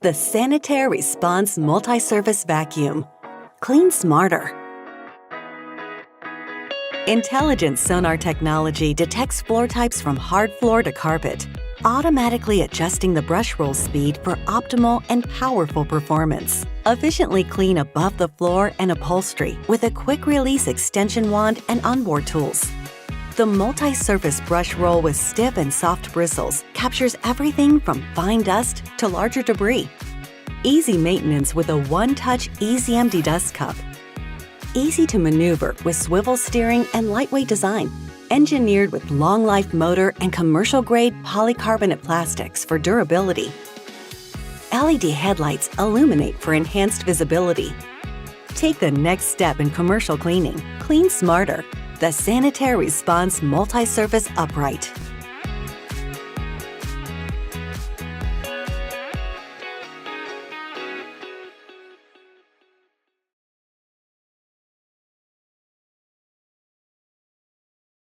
The Sanitaire Response Multi-Surface Vacuum. Clean smarter. Intelligent sonar technology detects floor types from hard floor to carpet, automatically adjusting the brush roll speed for optimal and powerful performance. Efficiently clean above the floor and upholstery with a quick-release extension wand and onboard tools. The multi-surface brush roll with stiff and soft bristles captures everything from fine dust to larger debris. Easy maintenance with a one-touch easy empty dust cup. Easy to maneuver with swivel steering and lightweight design. Engineered with long-life motor and commercial-grade polycarbonate plastics for durability. LED headlights illuminate for enhanced visibility. Take the next step in commercial cleaning. Clean smarter. The Sanitaire Response Multi-Surface Upright.